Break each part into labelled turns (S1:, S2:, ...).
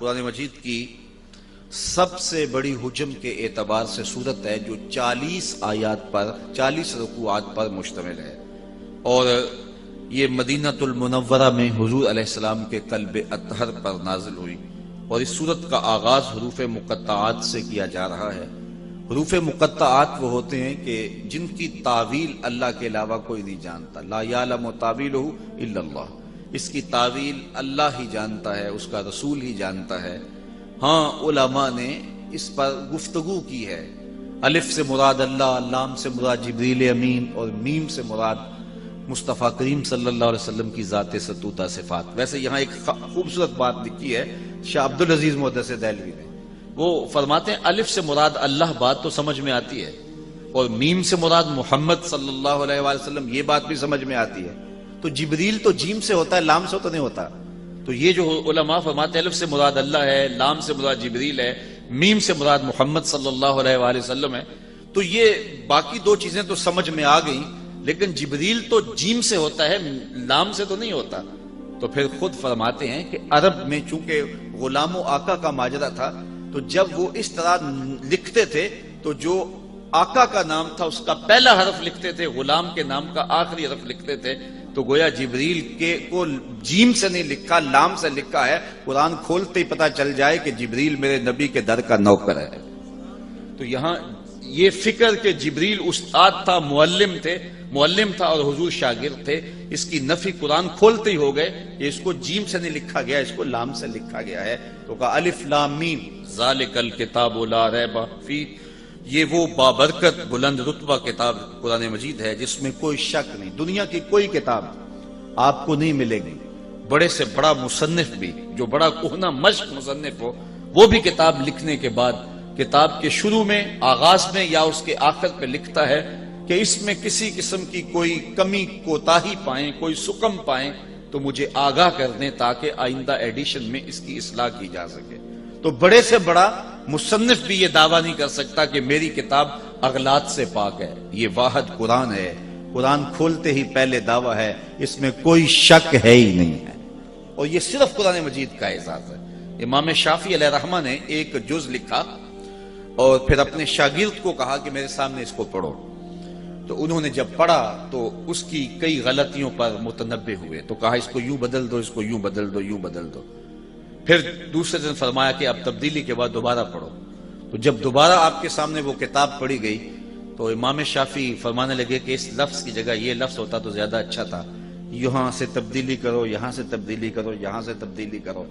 S1: قرآن مجید کی سب سے بڑی حجم کے اعتبار سے صورت ہے جو 40 آیات پر 40 رکوعات پر مشتمل ہے، اور یہ مدینہ المنورہ میں حضور علیہ السلام کے قلب اطہر پر نازل ہوئی، اور اس صورت کا آغاز حروف مقطعات سے کیا جا رہا ہے۔ حروف مقطعات وہ ہوتے ہیں کہ جن کی تعویل اللہ کے علاوہ کوئی نہیں جانتا، لا یعلم تعویلہ الا اللہ، اس کی تعویل اللہ ہی جانتا ہے، اس کا رسول ہی جانتا ہے۔ ہاں علماء نے اس پر گفتگو کی ہے، الف سے مراد اللہ، لام سے مراد جبریل امین، اور میم سے مراد مصطفیٰ کریم صلی اللہ علیہ وسلم کی ذات ستوتہ صفات۔ ویسے یہاں ایک خوبصورت بات لکھی ہے شاہ عبدالعزیز محدث دہلوی نے، وہ فرماتے ہیں الف سے مراد اللہ بات تو سمجھ میں آتی ہے، اور میم سے مراد محمد صلی اللہ علیہ وسلم یہ بات بھی سمجھ میں آتی ہے، تو جبریل تو جیم سے ہوتا ہے، لام سے تو نہیں ہوتا۔ تو یہ جو علماء فرماتے ہیں الف سے مراد اللہ ہے، لام سے مراد جبریل ہے، میم سے مراد محمد صلی اللہ علیہ وآلہ وسلم ہے، تو یہ باقی دو چیزیں تو سمجھ میں آ گئیں، لیکن جبریل تو جیم سے ہوتا ہے، لام سے تو نہیں ہوتا۔ تو پھر خود فرماتے ہیں کہ عرب میں چونکہ غلام و آقا کا ماجرا تھا، تو جب وہ اس طرح لکھتے تھے تو جو آقا کا نام تھا اس کا پہلا حرف لکھتے تھے، غلام کے نام کا آخری حرف لکھتے تھے، تو گویا جبریل کے کو جیم سے نہیں لکھا، لام سے لکھا ہے۔ قرآن کھولتے ہی پتہ چل جائے کہ جبریل میرے نبی کے در کا نوکر ہے۔ تو یہاں یہ فکر کہ جبریل استاد تھا، معلم تھا اور حضور شاگرد تھے، اس کی نفی قرآن کھولتے ہی ہو گئے کہ اس کو جیم سے نہیں لکھا گیا، اس کو لام سے لکھا گیا ہے۔ تو کہا الف لام میم ذالک الکتاب لا ریب فیہ، یہ وہ بابرکت بلند رتبہ کتاب قرآن مجید ہے جس میں کوئی شک نہیں۔ دنیا کی کوئی کتاب آپ کو نہیں ملے گی، بڑے سے بڑا مصنف بھی، جو بڑا کہنہ مشق مصنف ہو، وہ بھی کتاب لکھنے کے بعد کتاب کے شروع میں، آغاز میں یا اس کے آخر پہ لکھتا ہے کہ اس میں کسی قسم کی کوئی کمی کوتاہی پائیں، کوئی سکم پائیں تو مجھے آگاہ کر دیں تاکہ آئندہ ایڈیشن میں اس کی اصلاح کی جا سکے۔ تو بڑے سے بڑا مصنف بھی یہ دعویٰ نہیں کر سکتا کہ میری کتاب اغلاط سے پاک ہے۔ یہ واحد قرآن ہے، قرآن کھولتے ہی پہلے دعویٰ ہے، اس میں کوئی شک ہے ہی نہیں ہے، اور یہ صرف قرآن مجید کا اعزاز ہے۔ امام شافعی علیہ رحمہ نے ایک جز لکھا اور پھر اپنے شاگرد کو کہا کہ میرے سامنے اس کو پڑھو، تو انہوں نے جب پڑھا تو اس کی کئی غلطیوں پر متنبہ ہوئے، تو کہا اس کو یوں بدل دو، اس کو یوں بدل دو، یوں بدل دو۔ پھر دوسرے دن فرمایا کہ اب تبدیلی کے بعد دوبارہ پڑھو۔ تو جب دوبارہ آپ کے سامنے وہ کتاب پڑھی گئی تو امام شافعی فرمانے لگے کہ اس لفظ کی جگہ یہ لفظ ہوتا تو زیادہ اچھا تھا، یہاں سے تبدیلی کرو، یہاں سے تبدیلی کرو، یہاں سے تبدیلی کرو۔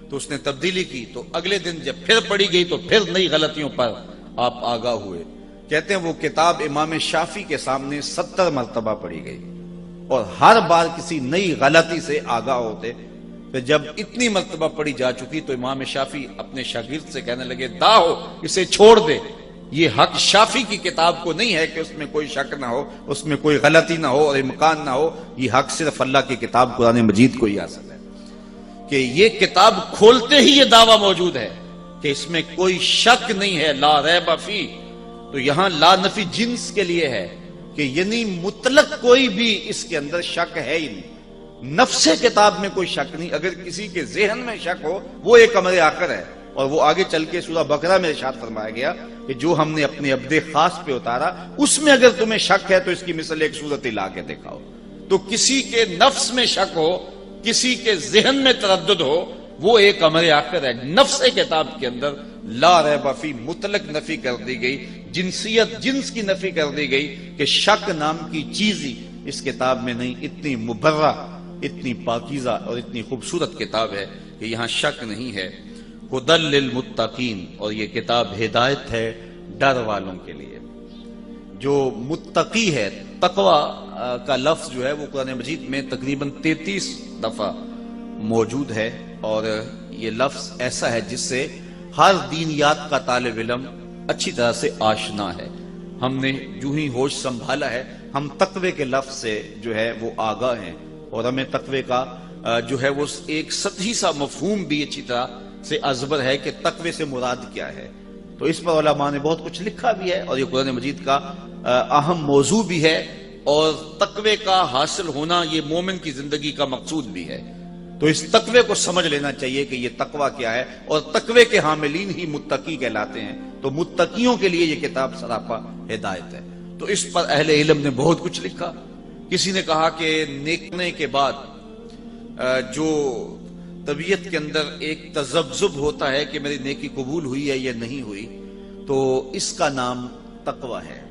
S1: تو اس نے تبدیلی کی، تو اگلے دن جب پھر پڑھی گئی تو پھر نئی غلطیوں پر آپ آگاہ ہوئے۔ کہتے ہیں وہ کتاب امام شافعی کے سامنے 70 مرتبہ پڑھی گئی، اور ہر بار کسی نئی غلطی سے آگاہ ہوتے۔ پھر جب اتنی مرتبہ پڑھی جا چکی تو امام شافعی اپنے شاگرد سے کہنے لگے داؤ اسے چھوڑ دے، یہ حق شافعی کی کتاب کو نہیں ہے کہ اس میں کوئی شک نہ ہو، اس میں کوئی غلطی نہ ہو اور امکان نہ ہو، یہ حق صرف اللہ کی کتاب قرآن مجید کو ہی حاصل ہے کہ یہ کتاب کھولتے ہی یہ دعویٰ موجود ہے کہ اس میں کوئی شک نہیں ہے، لا ریب فیہ۔ تو یہاں لا نفی جنس کے لیے ہے کہ یعنی مطلق کوئی بھی اس کے اندر شک ہے ہی نہیں، نفس کتاب میں کوئی شک نہیں۔ اگر کسی کے ذہن میں شک ہو وہ ایک امر آخر ہے، اور وہ آگے چل کے سورہ بقرہ میں ارشاد فرمایا گیا کہ جو ہم نے اپنے عبد خاص پہ اتارا اس میں اگر تمہیں شک ہے تو اس کی مثل ایک صورت لا کے دکھاؤ۔ تو کسی کے نفس میں شک ہو، کسی کے ذہن میں تردد ہو، وہ ایک امر آخر ہے۔ نفس کتاب کے اندر لا ریب فیہ مطلق نفی کر دی گئی، جنسیت جنس کی نفی کر دی گئی کہ شک نام کی چیز ہی اس کتاب میں نہیں۔ اتنی مبرہ، اتنی پاکیزہ اور اتنی خوبصورت کتاب ہے کہ یہاں شک نہیں ہے۔ ہدی للمتقین، اور یہ کتاب ہدایت ہے ڈر والوں کے لیے۔ جو متقی ہے، تقوی کا لفظ جو ہے وہ قرآن مجید میں تقریباً 33 دفعہ موجود ہے، اور یہ لفظ ایسا ہے جس سے ہر دینیات کا طالب علم اچھی طرح سے آشنا ہے۔ ہم نے جو ہی ہوش سنبھالا ہے ہم تقوی کے لفظ سے جو ہے وہ آگاہ ہیں، اور ہمیں تقوی کا جو ہے وہ ایک سطحی سا مفہوم بھی اچھی طرح سے ازبر ہے کہ تقوی سے مراد کیا ہے۔ تو اس پر علماء نے بہت کچھ لکھا بھی ہے، اور یہ قرآن مجید کا اہم موضوع بھی ہے، اور تقوی کا حاصل ہونا یہ مومن کی زندگی کا مقصود بھی ہے۔ تو اس تقوی کو سمجھ لینا چاہیے کہ یہ تقوی کیا ہے، اور تقوی کے حاملین ہی متقی کہلاتے ہیں، تو متقیوں کے لیے یہ کتاب سراپا ہدایت ہے۔ تو اس پر اہل علم نے بہت کچھ لکھا۔ کسی نے کہا کہ نیکنے کے بعد جو طبیعت کے اندر ایک تذبذب ہوتا ہے کہ میری نیکی قبول ہوئی ہے یا نہیں ہوئی، تو اس کا نام تقوی ہے۔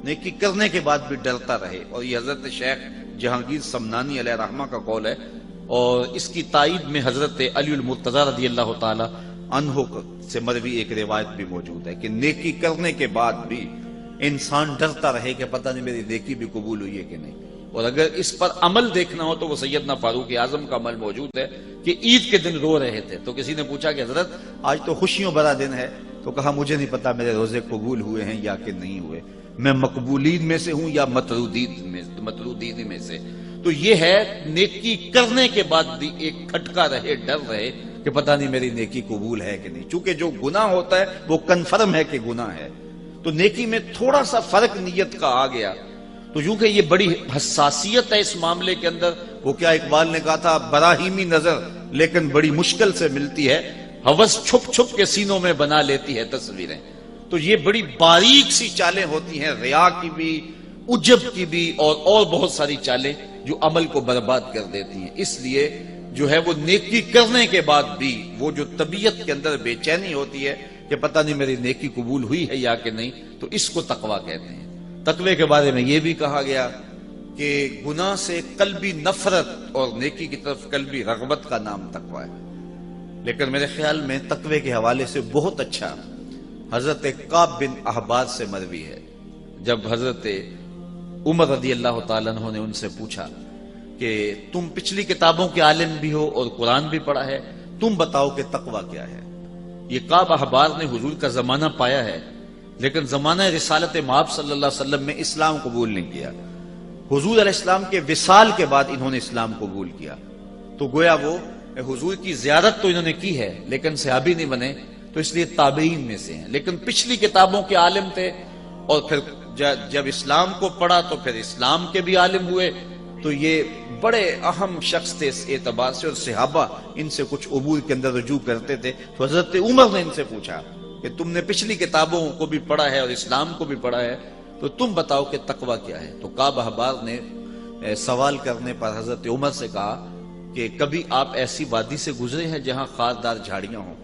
S1: نیکی کرنے کے بعد بھی ڈرتا رہے، اور یہ حضرت شیخ جہانگیر سمنانی علیہ رحمہ کا قول ہے، اور اس کی تائید میں حضرت علی المرتضی رضی اللہ تعالی عنہ سے مروی ایک روایت بھی موجود ہے کہ نیکی کرنے کے بعد بھی انسان ڈرتا رہے کہ پتہ نہیں میری نیکی بھی قبول ہوئی ہے کہ نہیں۔ اور اگر اس پر عمل دیکھنا ہو تو وہ سیدنا فاروق اعظم کا عمل موجود ہے کہ عید کے دن رو رہے تھے، تو کسی نے پوچھا کہ حضرت آج تو خوشیوں بھرا دن ہے، تو کہا مجھے نہیں پتا میرے روزے قبول ہوئے ہیں یا کہ نہیں ہوئے، میں مقبولین میں سے ہوں یا مطرودین میں سے۔ تو یہ ہے نیکی کرنے کے بعد بھی ایک کھٹکا رہے، ڈر رہے کہ پتہ نہیں میری نیکی قبول ہے کہ نہیں، چونکہ جو گناہ ہوتا ہے وہ کنفرم ہے کہ گناہ ہے۔ تو نیکی میں تھوڑا سا فرق نیت کا آ گیا، تو یوں کہ یہ بڑی حساسیت ہے اس معاملے کے اندر۔ وہ کیا اقبال نے کہا تھا، براہیمی نظر لیکن بڑی مشکل سے ملتی ہے، ہوس چھپ چھپ کے سینوں میں بنا لیتی ہے تصویریں۔ تو یہ بڑی باریک سی چالیں ہوتی ہیں، ریا کی بھی، عجب کی بھی، اور بہت ساری چالیں جو عمل کو برباد کر دیتی ہیں۔ اس لیے جو ہے وہ نیکی کرنے کے بعد بھی وہ جو طبیعت کے اندر بے چینی ہوتی ہے کہ پتہ نہیں میری نیکی قبول ہوئی ہے یا کہ نہیں، تو اس کو تقویٰ کہتے ہیں۔ تقوی کے بارے میں یہ بھی کہا گیا کہ گناہ سے قلبی نفرت اور نیکی کی طرف قلبی رغبت کا نام تقوی ہے۔ لیکن میرے خیال میں تقوی کے حوالے سے بہت اچھا حضرت کعب بن احبار سے مروی ہے، جب حضرت عمر رضی اللہ تعالیٰ عنہ نے ان سے پوچھا کہ تم پچھلی کتابوں کے عالم بھی ہو اور قرآن بھی پڑھا ہے، تم بتاؤ کہ تقوی کیا ہے۔ یہ کعب احبار نے حضور کا زمانہ پایا ہے، لیکن زمانہ رسالت مآب صلی اللہ علیہ وسلم میں اسلام قبول نہیں کیا۔ حضور علیہ السلام کے وصال کے بعد انہوں نے اسلام قبول کیا، تو گویا وہ حضور کی زیارت تو انہوں نے کی ہے لیکن صحابی نہیں بنے، تو اس لیے تابعین میں سے ہیں، لیکن پچھلی کتابوں کے عالم تھے، اور پھر جب اسلام کو پڑھا تو پھر اسلام کے بھی عالم ہوئے۔ تو یہ بڑے اہم شخص تھے اس اعتبار سے، اور صحابہ ان سے کچھ امور کے اندر رجوع کرتے تھے۔ تو حضرت عمر نے ان سے پوچھا کہ تم نے پچھلی کتابوں کو بھی پڑھا ہے اور اسلام کو بھی پڑھا ہے، تو تم بتاؤ کہ تقوی کیا ہے۔ تو کعب احبار نے سوال کرنے پر حضرت عمر سے کہا کہ کبھی آپ ایسی وادی سے گزرے ہیں جہاں خاردار جھاڑیاں ہوں؟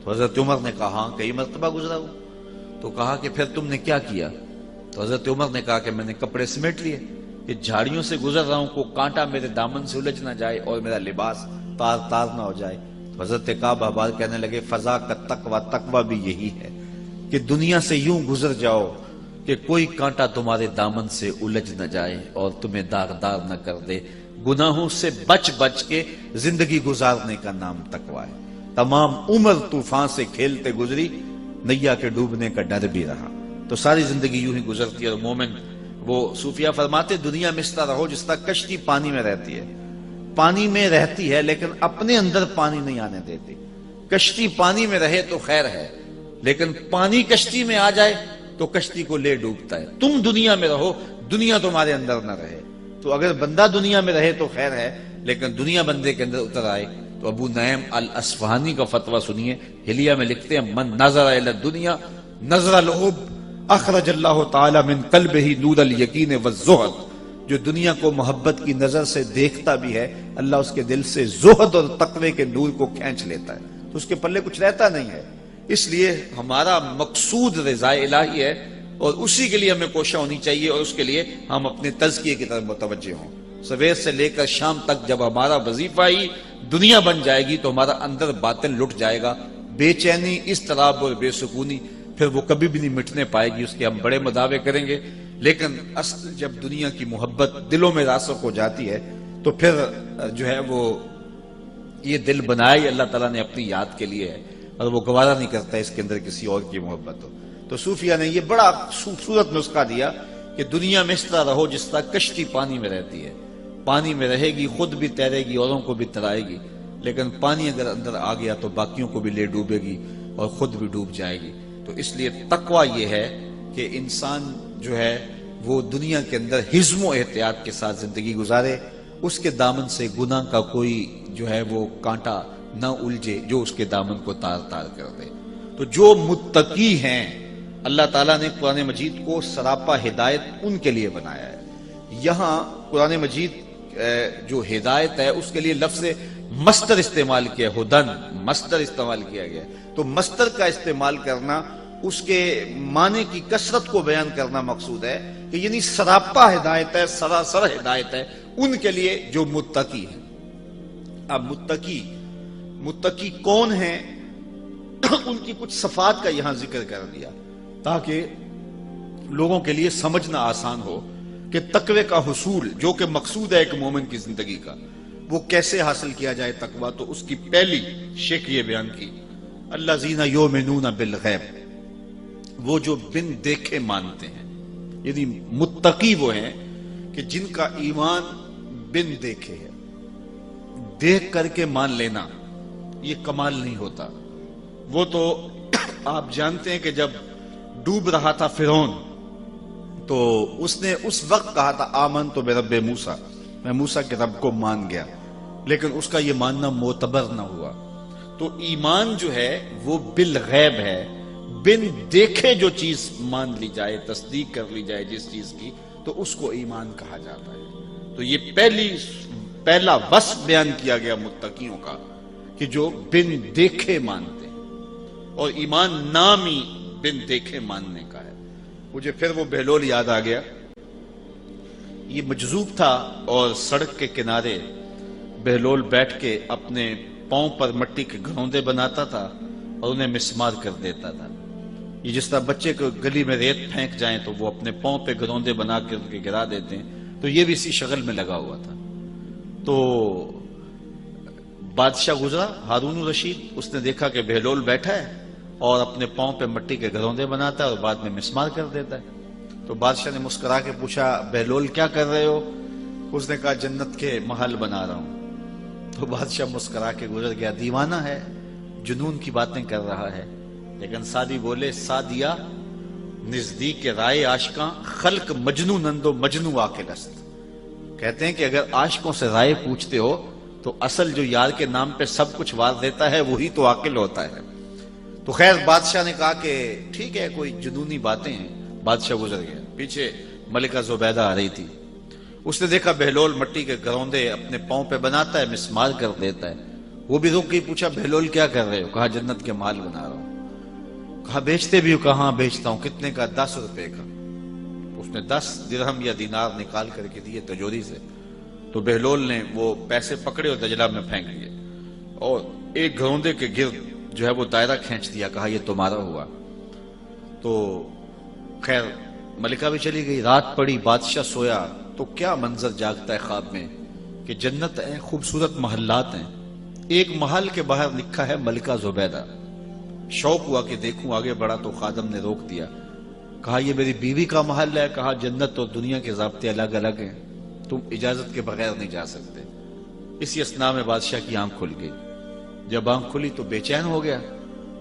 S1: تو حضرت عمر نے کہا ہاں کئی مرتبہ گزرا ہوں۔ تو کہا کہ پھر تم نے کیا کیا؟ تو حضرت عمر نے کہا کہ میں نے کپڑے سمیٹ لیے کہ جھاڑیوں سے گزر رہا ہوں، کو کانٹا میرے دامن سے الجھ نہ جائے اور میرا لباس تار تار نہ ہو جائے۔ تو حضرت کعب احبار کہنے لگے فضا کا تقوی، تقوی بھی یہی ہے کہ دنیا سے یوں گزر جاؤ کہ کوئی کانٹا تمہارے دامن سے الجھ نہ جائے اور تمہیں داغدار نہ کر دے۔ گناہوں سے بچ بچ کے زندگی گزارنے کا نام تقوی ہے۔ تمام عمر طوفان سے کھیلتے گزری، نیا کے ڈوبنے کا ڈر بھی رہا۔ تو ساری زندگی یوں ہی گزرتی ہے، اور مومن وہ صوفیہ فرماتے دنیا میں اس طرح رہو جس طرح کشتی پانی میں رہتی ہے، پانی میں رہتی ہے لیکن اپنے اندر پانی نہیں آنے دیتی۔ کشتی پانی میں رہے تو خیر ہے، لیکن پانی کشتی میں آ جائے تو کشتی کو لے ڈوبتا ہے۔ تم دنیا میں رہو، دنیا تمہارے اندر نہ رہے۔ تو اگر بندہ دنیا میں رہے تو خیر ہے، لیکن دنیا بندے کے اندر اتر آئے تو ابو نعیم الاصفہانی کا فتویٰ سنیے، حلیہ میں لکھتے ہیں من نظر الی الدنیا نظر الحب اخرج اللہ تعالی من قلبہ نور الیقین والزہد۔ جو دنیا کو محبت کی نظر سے دیکھتا بھی ہے، اللہ اس کے دل سے زہد اور تقوی کے نور کو کھینچ لیتا ہے، تو اس کے پلے کچھ رہتا نہیں ہے۔ اس لیے ہمارا مقصود رضا الہی ہے، اور اسی کے لیے ہمیں کوشش ہونی چاہیے، اور اس کے لیے ہم اپنے تزکیے کی طرف متوجہ ہوں۔ سویر سے لے کر شام تک جب ہمارا وظیفہ ہی دنیا بن جائے گی تو ہمارا اندر باطن لٹ جائے گا، بے چینی، اضطراب اور بے سکونی پھر وہ کبھی بھی نہیں مٹنے پائے گی۔ اس کے ہم بڑے مداوے کریں گے، لیکن اصل جب دنیا کی محبت دلوں میں راسخ ہو جاتی ہے تو پھر جو ہے وہ یہ دل بنایا ہی اللہ تعالیٰ نے اپنی یاد کے لیے ہے، اور وہ گوارا نہیں کرتا اس کے اندر کسی اور کی محبت ہو۔ تو صوفیہ نے یہ بڑا خوبصورت نسخہ دیا کہ دنیا میں اس طرح رہو جس طرح کشتی پانی میں رہتی ہے، پانی میں رہے گی، خود بھی تیرے گی، اوروں کو بھی ترائے گی، لیکن پانی اگر اندر آ گیا تو باقیوں کو بھی لے ڈوبے گی اور خود بھی ڈوب جائے گی۔ تو اس لیے تقوی یہ ہے کہ انسان جو ہے وہ دنیا کے اندر حزم و احتیاط کے ساتھ زندگی گزارے، اس کے دامن سے گناہ کا کوئی جو ہے وہ کانٹا نہ الجھے جو اس کے دامن کو تار تار کر دے۔ تو جو متقی ہیں اللہ تعالیٰ نے قرآن مجید کو سراپا ہدایت ان کے لیے بنایا ہے۔ یہاں قرآن مجید جو ہدایت ہے اس کے لیے لفظ مصدر استعمال کیا، ہدن مصدر استعمال کیا گیا، تو مصدر کا استعمال کرنا اس کے معنی کی کثرت کو بیان کرنا مقصود ہے کہ یعنی سراپا ہدایت ہے، سراسر ہدایت ہے ان کے لیے جو متقی ہیں۔ اب متقی کون ہیں ان کی کچھ صفات کا یہاں ذکر کر دیا تاکہ لوگوں کے لیے سمجھنا آسان ہو کہ تقوی کا حصول جو کہ مقصود ہے ایک مومن کی زندگی کا، وہ کیسے حاصل کیا جائے تقوی۔ تو اس کی پہلی شک یہ بیان کی، الذین یؤمنون بالغیب، وہ جو بن دیکھے مانتے ہیں، یعنی متقی وہ ہیں کہ جن کا ایمان بن دیکھے ہے۔ دیکھ کر کے مان لینا یہ کمال نہیں ہوتا۔ وہ تو آپ جانتے ہیں کہ جب ڈوب رہا تھا فرعون تو اس نے اس وقت کہا تھا آمنت برب موسیٰ، میں موسیٰ کے رب کو مان گیا، لیکن اس کا یہ ماننا معتبر نہ ہوا۔ تو ایمان جو ہے وہ بالغیب ہے، بن دیکھے جو چیز مان لی جائے، تصدیق کر لی جائے جس چیز کی، تو اس کو ایمان کہا جاتا ہے۔ تو یہ پہلا وصف بیان کیا گیا متقیوں کا کہ جو بن دیکھے مانتے ہیں، اور ایمان نام ہی بن دیکھے ماننے کا ہے۔ مجھے پھر وہ بہلول یاد آ گیا، یہ مجذوب تھا اور سڑک کے کنارے بہلول بیٹھ کے اپنے پاؤں پر مٹی کے گھروندے بناتا تھا اور انہیں مسمار کر دیتا تھا۔ یہ جس طرح بچے کو گلی میں ریت پھینک جائیں تو وہ اپنے پاؤں پہ گھروندے بنا کے ان کے گرا دیتے ہیں، تو یہ بھی اسی شغل میں لگا ہوا تھا۔ تو بادشاہ گزرا ہارون الرشید، اس نے دیکھا کہ بہلول بیٹھا ہے اور اپنے پاؤں پہ مٹی کے گھروندے بناتا ہے اور بعد میں مسمار کر دیتا ہے۔ تو بادشاہ نے مسکرا کے پوچھا بہلول کیا کر رہے ہو؟ اس نے کہا جنت کے محل بنا رہا ہوں۔ تو بادشاہ مسکرا کے گزر گیا، دیوانہ ہے، جنون کی باتیں کر رہا ہے۔ لیکن سادی بولے سادیا نزدیک رائے عاشقاں خلق مجنون اندو مجنو عاقل است۔ کہتے ہیں کہ اگر عاشقوں سے رائے پوچھتے ہو تو اصل جو یار کے نام پہ سب کچھ وار دیتا ہے وہی تو عاقل ہوتا ہے۔ تو خیر بادشاہ نے کہا کہ ٹھیک ہے کوئی جنونی باتیں ہیں، بادشاہ گزر گیا۔ پیچھے ملکہ زبیدہ آ رہی تھی، اس نے دیکھا بہلول مٹی کے گھروندے اپنے پاؤں پہ بناتا ہے، مسمار کر دیتا ہے۔ وہ بھی رک کے پوچھا بہلول کیا کر رہے ہو؟ کہا جنت کے محل بنا رہا ہوں۔ کہا بیچتے بھی ہو؟ کہاں بیچتا ہوں۔ کتنے کا؟ 10 روپے کا۔ اس نے 10 درہم یا دینار نکال کر کے دیے تجوری سے۔ تو بہلول نے وہ پیسے پکڑے اور دجلہ میں پھینک دیے اور ایک گھروندے کے گرد جو ہے وہ دائرہ کھینچ دیا، کہا یہ تمہارا ہوا۔ تو خیر ملکہ بھی چلی گئی، رات پڑی، بادشاہ سویا تو کیا منظر جاگتا ہے خواب میں کہ جنت ہے، خوبصورت محلات ہیں، ایک محل کے باہر لکھا ہے ملکہ زبیدہ۔ شوق ہوا کہ دیکھوں، آگے بڑھا تو خادم نے روک دیا، کہا یہ میری بیوی کا محل ہے۔ کہا جنت اور دنیا کے ضابطے الگ الگ ہیں، تم اجازت کے بغیر نہیں جا سکتے۔ اسی اثناء میں بادشاہ کی آنکھ کھل گئی۔ جب آنکھ کھلی تو بے چین ہو گیا،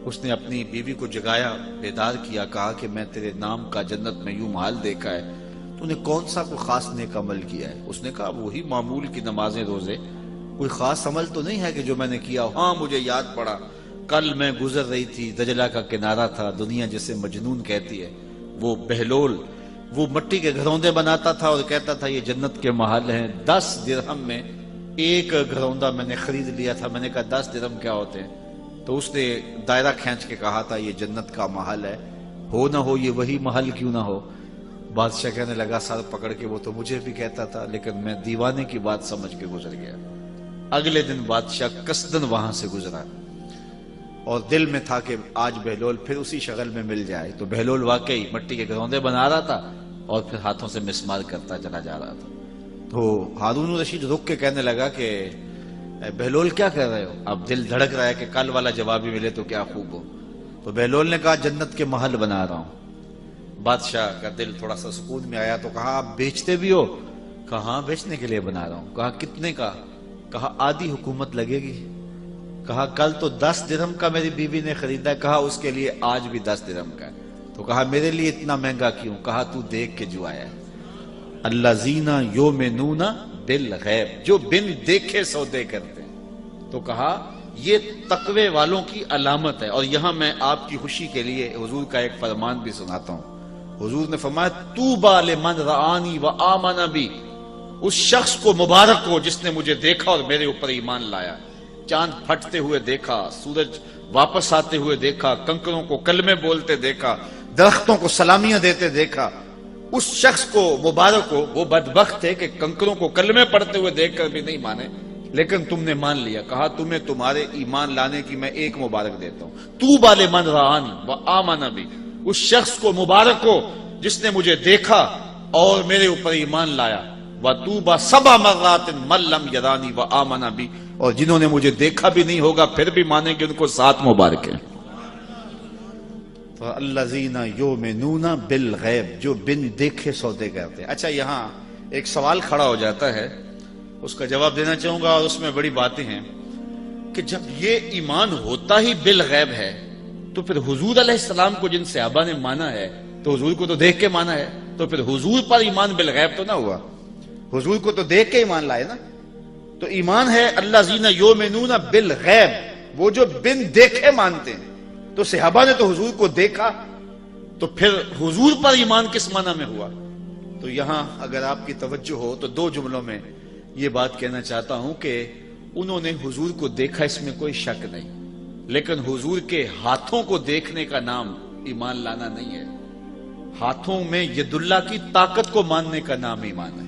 S1: اس نے اپنی بیوی کو جگایا، بیدار کیا، کہا کہ میں تیرے نام کا جنت میں یوں محل دیکھا ہے، تو نے کون سا کوئی خاص نیک عمل کیا ہے؟ اس نے کہا وہی معمول کی نمازیں روزے، کوئی خاص عمل تو نہیں ہے کہ جو میں نے کیا۔ ہاں مجھے یاد پڑا، کل میں گزر رہی تھی، دجلہ کا کنارہ تھا، دنیا جسے مجنون کہتی ہے، وہ بہلول وہ مٹی کے گھروندے بناتا تھا اور کہتا تھا یہ جنت کے محل ہیں۔ 10 درہم میں ایک گھروندہ میں نے خرید لیا تھا۔ میں نے کہا 10 درہم کیا ہوتے ہیں؟ تو اس نے دائرہ کھینچ کے کہا تھا یہ جنت کا محل ہے، ہو نہ ہو یہ وہی محل کیوں نہ ہو۔ بادشاہ کہنے لگا سر پکڑ کے وہ تو مجھے بھی کہتا تھا، لیکن میں دیوانے کی بات سمجھ کے گزر گیا۔ اگلے دن بادشاہ قصدن وہاں سے گزرا اور دل میں تھا کہ آج بہلول پھر اسی شغل میں مل جائے۔ تو بہلول واقعی مٹی کے گھروندے بنا رہا تھا اور پھر ہاتھوں سے مسمار کرتا چلا جا رہا تھا۔ تو ہارون الرشید رک کے کہنے لگا کہ بہلول کیا کر رہے ہو؟ اب دل دھڑک رہا ہے کہ کل والا جواب بھی ملے تو کیا خوب ہو۔ تو بہلول نے کہا جنت کے محل بنا رہا ہوں۔ بادشاہ کا دل تھوڑا سا سکون میں آیا تو کہا آپ بیچتے بھی ہو؟ کہا ہاں بیچنے کے لیے بنا رہا ہوں۔ کہا کتنے کا؟ کہا آدھی حکومت لگے گی۔ کہا کل تو 10 درہم کا میری بیوی نے خریدا ہے۔ کہا اس کے لیے آج بھی 10 درہم کا ہے۔ تو کہا میرے لیے اتنا مہنگا کیوں؟ کہا تو دیکھ کے جو آیا ہے، الذین یؤمنون بالغیب، جو بن دیکھے سودے کرتے ہیں۔ تو کہا یہ تقوی والوں کی علامت ہے۔ اور یہاں میں آپ کی خوشی کے لیے حضور کا ایک فرمان بھی سناتا ہوں۔ حضور نے فرمایا طوبی لمن رآنی وآمن بی، اس شخص کو مبارک ہو جس نے مجھے دیکھا اور میرے اوپر ایمان لایا۔ چاند پھٹتے ہوئے دیکھا، سورج واپس آتے ہوئے دیکھا، کنکروں کو کلمے بولتے دیکھا، درختوں کو سلامیاں دیتے دیکھا، اس شخص کو مبارک ہو۔ وہ بدبخت ہے کہ کنکروں کو کلمے پڑھتے ہوئے دیکھ کر بھی نہیں مانے، لیکن تم نے مان لیا۔ کہا تمہیں تمہارے ایمان لانے کی میں ایک مبارک دیتا ہوں، طوبی لمن رآنی وآمن بی، اس شخص کو مبارک ہو جس نے مجھے دیکھا اور میرے اوپر ایمان لایا۔ وطوبی 7 مرات من لم یرانی وآمن بی، اور جنہوں نے مجھے دیکھا بھی نہیں ہوگا پھر بھی مانیں گے، ان کو 7 مبارک ہیں۔ الذین یؤمنون بالغیب، جو بن دیکھے سودے کرتے ہیں۔ اچھا یہاں ایک سوال کھڑا ہو جاتا ہے، اس کا جواب دینا چاہوں گا، اور اس میں بڑی باتیں ہیں کہ جب یہ ایمان ہوتا ہی بالغیب ہے تو پھر حضور علیہ السلام کو جن صحابہ نے مانا ہے تو حضور کو تو دیکھ کے مانا ہے، تو پھر حضور پر ایمان بالغیب تو نہ ہوا، حضور کو تو دیکھ کے ایمان لائے نا۔ تو ایمان ہے الذین یؤمنون بالغیب، وہ جو بن دیکھے مانتے ہیں۔ تو صحابہ نے تو حضور کو دیکھا، تو پھر حضور پر ایمان کس معنی میں ہوا؟ تو یہاں اگر آپ کی توجہ ہو تو 2 جملوں میں یہ بات کہنا چاہتا ہوں کہ انہوں نے حضور کو دیکھا، اس میں کوئی شک نہیں، لیکن حضور کے ہاتھوں کو دیکھنے کا نام ایمان لانا نہیں ہے۔ ہاتھوں میں ید اللہ کی طاقت کو ماننے کا نام ایمان ہے،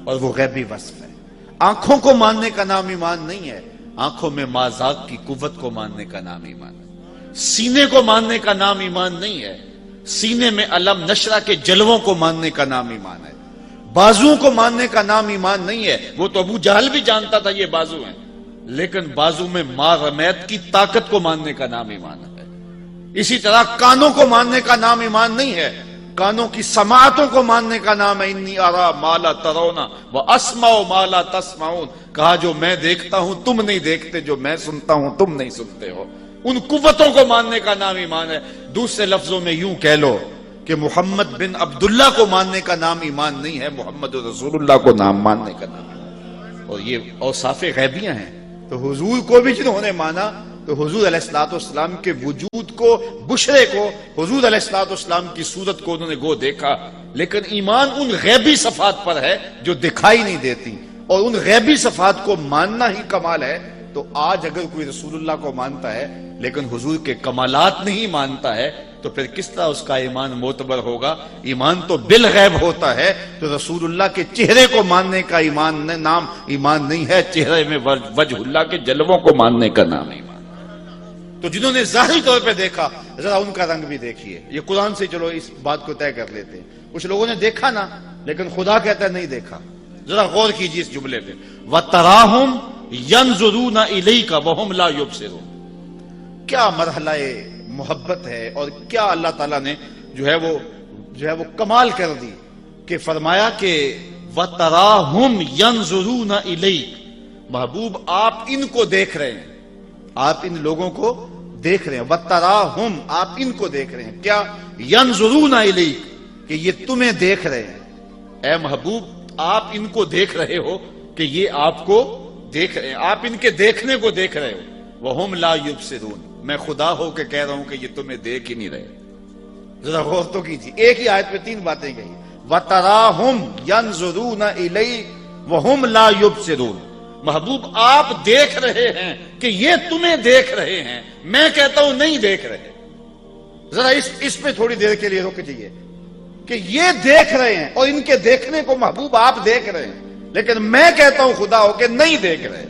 S1: اور وہ غیبی وصف ہے۔ آنکھوں کو ماننے کا نام ایمان نہیں ہے، آنکھوں میں مازاق کی قوت کو ماننے کا نام ایمان ہے۔ سینے کو ماننے کا نام ایمان نہیں ہے، سینے میں علم نشرہ کے جلووں کو ماننے کا نام ایمان ہے۔ بازوؤں کو ماننے کا نام ایمان نہیں ہے، وہ تو ابو جہل بھی جانتا تھا یہ بازو ہیں، لیکن بازو میں ما رمیت کی طاقت کو ماننے کا نام ایمان ہے۔ اسی طرح کانوں کو ماننے کا نام ایمان نہیں ہے، کانوں کی سماعتوں کو ماننے کا نام ہے۔ انی ارا ما لا ترون واسمع ما لا تسمعون، کہا جو میں دیکھتا ہوں تم نہیں دیکھتے، جو میں سنتا ہوں تم نہیں سنتے ہو۔ ان قوتوں کو ماننے کا نام ایمان ہے۔ دوسرے لفظوں میں یوں کہہ لو کہ محمد بن عبداللہ کو ماننے کا نام ایمان نہیں ہے، محمد رسول اللہ کو نام ماننے کا نام ہے۔ اور یہ اوصاف غیبیاں ہیں۔ تو حضور کو بھی جنہوں نے مانا تو حضور علیہ الصلوۃ والسلام کے وجود کو، بشرے کو، حضور علیہ الصلوۃ والسلام کی صورت کو انہوں نے گو دیکھا، لیکن ایمان ان غیبی صفات پر ہے جو دکھائی نہیں دیتی، اور ان غیبی صفات کو ماننا ہی کمال ہے۔ تو آج اگر کوئی رسول اللہ کو مانتا ہے لیکن حضور کے کمالات نہیں مانتا ہے تو پھر کس طرح اس کا ایمان معتبر ہوگا؟ ایمان تو بالغیب ہوتا ہے، تو رسول اللہ کے چہرے کو ماننے کا ایمان نام ایمان نہیں ہے، چہرے میں وجہ اللہ کے جلووں کو ماننے کا نام ایمان۔ تو جنہوں نے ظاہری طور پہ دیکھا، ذرا ان کا رنگ بھی دیکھیے۔ یہ قرآن سے چلو اس بات کو طے کر لیتے ہیں، کچھ لوگوں نے دیکھا نا، لیکن خدا کہتا ہے نہیں دیکھا۔ ذرا غور کیجیے اس جملے پہ، وَتَرَاهُمْ يَنْظُرُونَ إِلَيْكَ وَهُمْ لَا يُبْصِرُونَ۔ کیا مرحلہ محبت ہے، اور کیا اللہ تعالیٰ نے جو ہے وہ کمال کر دی کہ فرمایا کہ وَتَرَاهُمْ يَنْظُرُونَ إِلَيْكَ، محبوب آپ ان کو دیکھ رہے ہیں، آپ ان لوگوں کو دیکھ رہے ہیں۔ وَتَرَاهُمْ، آپ ان کو دیکھ رہے ہیں، کیا؟ يَنْظُرُونَ إِلَيْكَ، کہ یہ تمہیں دیکھ رہے ہیں۔ اے محبوب آپ ان کو دیکھ رہے ہو کہ یہ آپ کو دیکھ رہے ہیں، آپ ان کے دیکھنے کو دیکھ رہے ہو۔ وَهُمْ لَا يُبْصِرُونَ، میں خدا ہو کے کہہ رہا ہوں کہ یہ تمہیں دیکھ ہی نہیں رہے۔ ذرا غور تو کیجیے، ایک ہی آیت میں 3 باتیں کہی۔ وَتَرَاهُمْ يَنْظُرُونَ إِلَيْكَ وَهُمْ لَا يُبْصِرُونَ، محبوب آپ دیکھ رہے ہیں کہ یہ تمہیں دیکھ رہے ہیں، میں کہتا ہوں نہیں دیکھ رہے۔ ذرا اس پہ تھوڑی دیر کے لیے رک جائیے کہ یہ دیکھ رہے ہیں اور ان کے دیکھنے کو محبوب آپ دیکھ رہے ہیں، لیکن میں کہتا ہوں خدا ہو کہ نہیں دیکھ رہے۔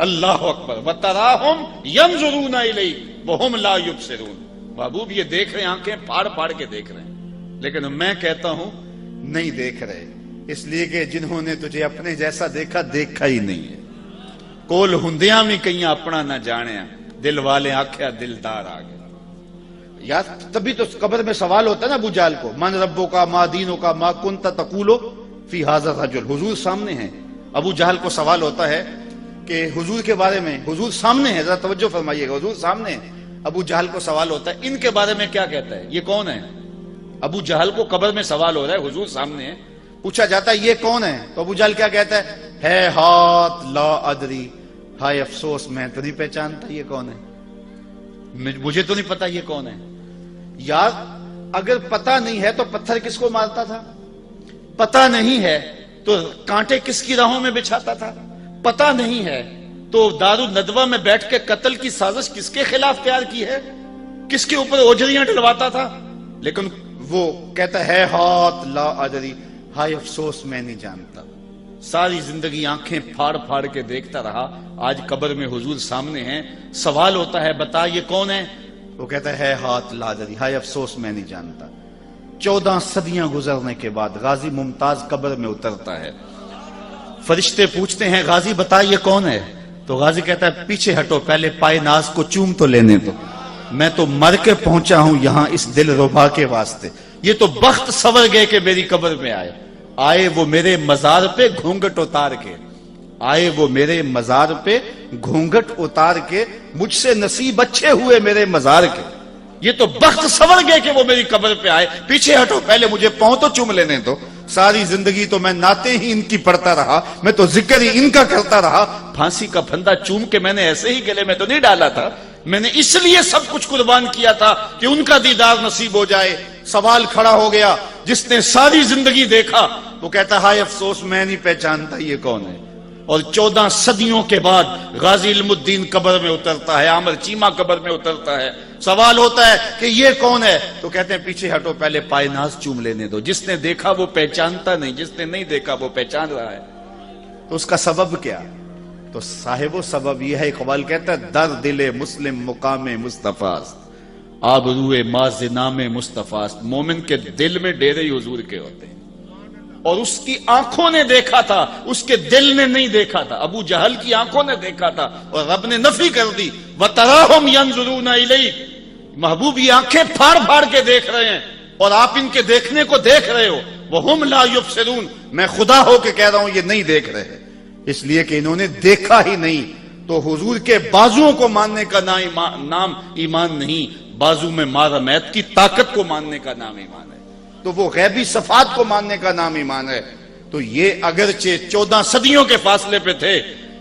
S1: اللہ اکبر۔ وَتَرَاهُمْ يَنْظُرُونَ إِلَيْكَ وَهُمْ لَا يُبْصِرُونَ، محبوب یہ دیکھ رہے ہیں، آنکھیں پھاڑ پھاڑ کے دیکھ رہے ہیں، لیکن میں کہتا ہوں نہیں دیکھ رہے، اس لیے کہ جنہوں نے تجھے اپنے جیسا دیکھا دیکھا ہی نہیں ہے۔ کول ہندیاں بھی کہیں اپنا نہ جانیا، دل والے آکھیا دلدار آ گئے۔ یا تبھی تو قبر میں سوال ہوتا ہے نا ابو جہل کو، من ربو کا ما دینو کا ما کنت تقولو فی ھذا الرجل، حضور سامنے ہیں۔ ابو جہل کو سوال ہوتا ہے کہ حضور کے بارے میں، حضور سامنے ہے، ذرا توجہ فرمائیے گا، حضور سامنے ہے۔ ابو جہل کو سوال ہوتا ہے ان کے بارے میں کیا کہتا ہے، یہ کون ہے؟ ابو جہل کو قبر میں سوال ہو رہا ہے، حضور سامنے ہے،
S2: پوچھا جاتا ہے یہ کون ہے تو ابو جہل کیا کہتا ہے ہاتھ لا ادری، ہائے افسوس میں تو نہیں پہچانتا یہ کون ہے، مجھے تو نہیں پتا یہ کون ہے۔ یار اگر پتا نہیں ہے تو پتھر کس کو مارتا تھا؟ پتا نہیں ہے تو کانٹے کس کی راہوں میں بچھاتا تھا؟ پتا نہیں ہے تو دارالندوہ میں بیٹھ کے قتل کی سازش کس کے خلاف تیار کی ہے؟ کس کے اوپر اوجریاں ڈلواتا تھا؟ لیکن وہ کہتا ہے ہاتھ لا ادری، ہائے افسوس میں نہیں جانتا۔ ساری زندگی آنکھیں پھاڑ پھاڑ کے دیکھتا رہا، آج قبر میں حضور سامنے ہیں، سوال ہوتا ہے بتا یہ کون ہے؟ وہ کہتا ہے ہاتھ لا ادری، ہائے افسوس میں نہیں جانتا۔ 14 صدیاں گزرنے کے بعد غازی ممتاز قبر میں اترتا ہے، فرشتے پوچھتے ہیں غازی بتا یہ کون ہے؟ تو غازی کہتا ہے پیچھے ہٹو، پہلے پائے ناز کو چوم تو لینے دو، میں تو مر کے پہنچا ہوں یہاں اس دل ربا کے واسطے۔ یہ تو بخت سور گئے کہ میری قبر میں آئے وہ میرے مزار پہ گھونگھٹ اتار کے، آئے وہ میرے مزار پہ گھونگھٹ اتار کے، مجھ سے نصیب اچھے ہوئے میرے مزار کے۔ یہ تو بخت سور گئے کہ وہ میری قبر پہ آئے، پیچھے ہٹو پہلے مجھے پاؤں تو چوم لینے دو۔ ساری زندگی تو میں نعتیں ہی ان کی پڑھتا رہا، میں تو ذکر ہی ان کا کرتا رہا، پھانسی کا پھندا چوم کے میں نے ایسے ہی گلے میں تو نہیں ڈالا تھا، میں نے اس لیے سب کچھ قربان کیا تھا کہ ان کا دیدار نصیب ہو جائے۔ سوال کھڑا ہو گیا، جس نے ساری زندگی دیکھا وہ کہتا ہائے افسوس میں نہیں پہچانتا یہ کون ہے۔ اور 14 صدیوں کے بعد غازی علم الدین قبر میں اترتا ہے، عامر چیمہ قبر میں اترتا ہے، سوال ہوتا ہے کہ یہ کون ہے؟ تو کہتے ہیں پیچھے ہٹو پہلے پائے ناز چوم لینے دو۔ جس نے دیکھا وہ پہچانتا نہیں، جس نے نہیں دیکھا وہ پہچان رہا ہے۔ تو اس کا سبب کیا؟ تو صاحب و سبب یہ ہے، اقبال کہتا ہے در دل مسلم مقام مصطفیٰ است، آبروئے ماز نام مصطفیٰ است۔ مومن کے دل میں ڈیرے ہی حضور کے ہوتے ہیں، اور اس کی آنکھوں نے دیکھا تھا، اس کے دل نے نہیں دیکھا تھا۔ ابو جہل کی آنکھوں نے دیکھا تھا اور رب نے نفی کر دی، وَتَرَاهُمْ يَنْظُرُونَ إِلَيْكَ، محبوب یہ آنکھیں پھاڑ پھاڑ کے دیکھ رہے ہیں اور آپ ان کے دیکھنے کو دیکھ رہے ہو، وَهُمْ لَا يُبْصِرُونَ، میں خدا ہو کے کہہ رہا ہوں یہ نہیں دیکھ رہے، اس لیے کہ انہوں نے دیکھا ہی نہیں۔ تو حضور کے بازوؤں کو ماننے کا نام ایمان نہیں، بازو میں مارمیت کی طاقت کو ماننے کا نام ایمان ہے۔ تو وہ غیبی صفات کو ماننے کا نام ایمان ہے۔ تو یہ اگرچہ 14 صدیوں کے فاصلے پہ تھے،